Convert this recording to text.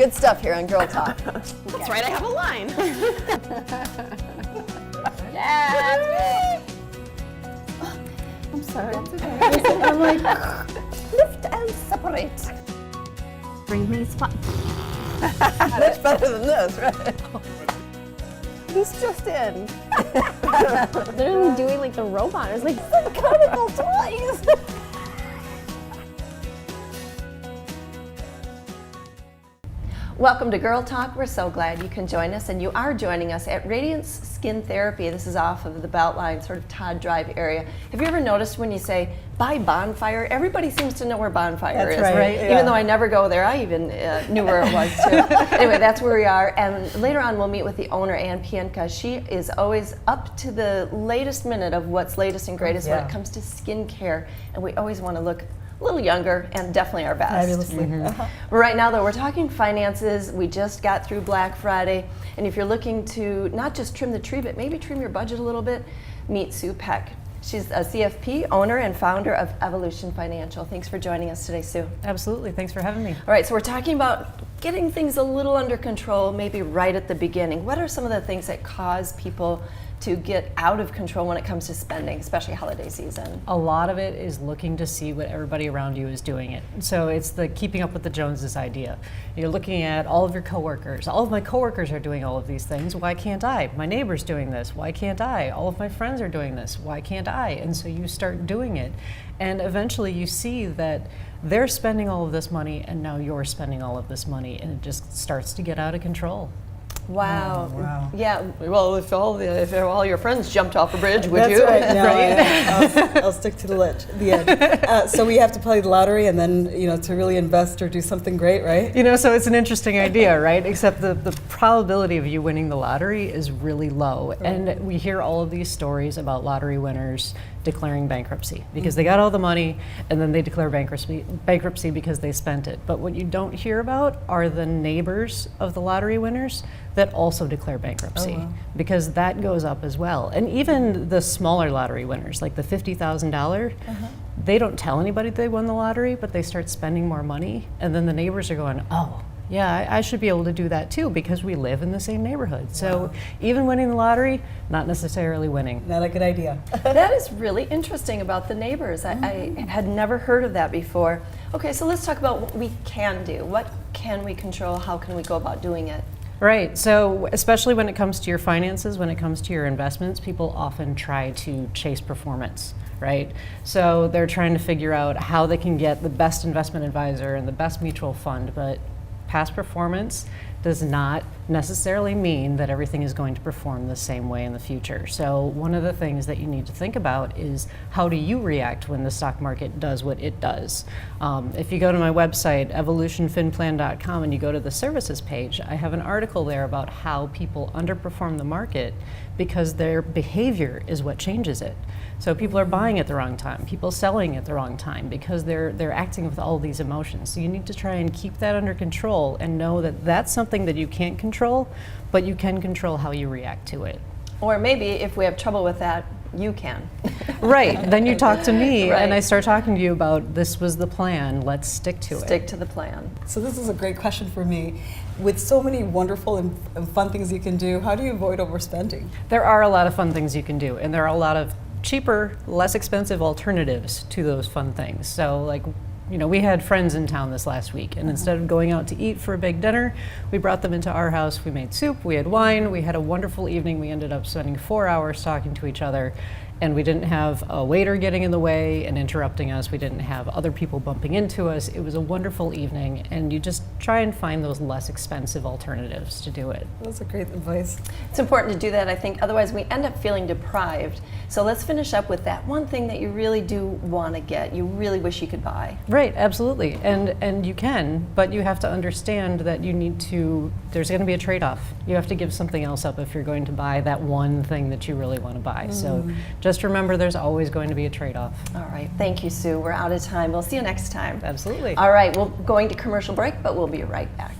Good stuff here on Girl Talk. That's right, I have a line. Yeah. I'm sorry. I'm like, lift and separate. Bring me spot. Much better than this, right? This just in. Literally doing like the robot. It's like Comical toys. Welcome to Girl Talk. We're so glad you can join us, and you are joining us at Radiance Skin Therapy. This is off of the Beltline, sort of Todd Drive area. Have you ever noticed when you say, by Bonfire, everybody seems to know where Bonfire is, right? Yeah. Even though I never go there, I even knew where it was too. Anyway, that's where we are, and later on we'll meet with the owner, Ann Pienka. She is always up to the latest minute of what's latest and greatest when it comes to skincare, and we always want to look a little younger and definitely our best. Fabulously. Right now though, we're talking finances. We just got through Black Friday, and if you're looking to not just trim the tree but maybe trim your budget a little bit, meet Sue Peck. She's a CFP, owner and founder of Evolution Financial. Thanks for joining us today, Sue. Absolutely, thanks for having me. All right, so we're talking about getting things a little under control, maybe right at the beginning. What are some of the things that cause people to get out of control when it comes to spending, especially holiday season? A lot of it is looking to see what everybody around you is doing it. So it's the keeping up with the Joneses idea. You're looking at all of your coworkers. All of my coworkers are doing all of these things. Why can't I? My neighbor's doing this. Why can't I? All of my friends are doing this. Why can't I? And so you start doing it. And eventually you see that they're spending all of this money and now you're spending all of this money, and it just starts to get out of control. Wow. Oh, wow. Yeah. Well, if all your friends jumped off a bridge, would That's you? right. No, Right? I'll stick to the edge. So we have to play the lottery, and then to really invest or do something great, right? So it's an interesting idea, right? Except the probability of you winning the lottery is really low. Right. And we hear all of these stories about lottery winners declaring bankruptcy because they got all the money and then they declare bankruptcy because they spent it. But what you don't hear about are the neighbors of the lottery winners that also declare bankruptcy, because that goes up as well. And even the smaller lottery winners, like the $50,000, they don't tell anybody they won the lottery, but they start spending more money, and then the neighbors are going, oh, yeah, I should be able to do that too because we live in the same neighborhood. So even winning the lottery, not necessarily winning. Not a good idea. That is really interesting about the neighbors. I had never heard of that before. Okay, so let's talk about what we can do. What can we control? How can we go about doing it? Right, so especially when it comes to your finances, when it comes to your investments, people often try to chase performance, right? So they're trying to figure out how they can get the best investment advisor and the best mutual fund, but past performance does not necessarily mean that everything is going to perform the same way in the future. So one of the things that you need to think about is, how do you react when the stock market does what it does? If you go to my website, evolutionfinplan.com, and you go to the services page, I have an article there about how people underperform the market because their behavior is what changes it. So people are buying at the wrong time, people selling at the wrong time because they're acting with all these emotions. So you need to try and keep that under control and know that that's something that you can't control, but you can control how you react to it. Or maybe if we have trouble with that, you can. Right, then you talk to me Right. and I start talking to you about, this was the plan, let's stick to it. Stick to the plan. So this is a great question for me. With so many wonderful and fun things you can do, how do you avoid overspending? There are a lot of fun things you can do, and there are a lot of cheaper, less expensive alternatives to those fun things. So we had friends in town this last week, and instead of going out to eat for a big dinner, we brought them into our house. We made soup, we had wine, we had a wonderful evening. We ended up spending 4 hours talking to each other, and we didn't have a waiter getting in the way and interrupting us. We didn't have other people bumping into us. It was a wonderful evening, and you just try and find those less expensive alternatives to do it. That's a great advice. It's important to do that, I think, otherwise we end up feeling deprived. So let's finish up with that one thing that you really do want to get, you really wish you could buy. Right, absolutely, and you can, but you have to understand that there's going to be a trade-off. You have to give something else up if you're going to buy that one thing that you really want to buy. So just remember, there's always going to be a trade-off. All right, thank you, Sue. We're out of time. We'll see you next time. Absolutely. All right, we're going to commercial break, but we'll be right back.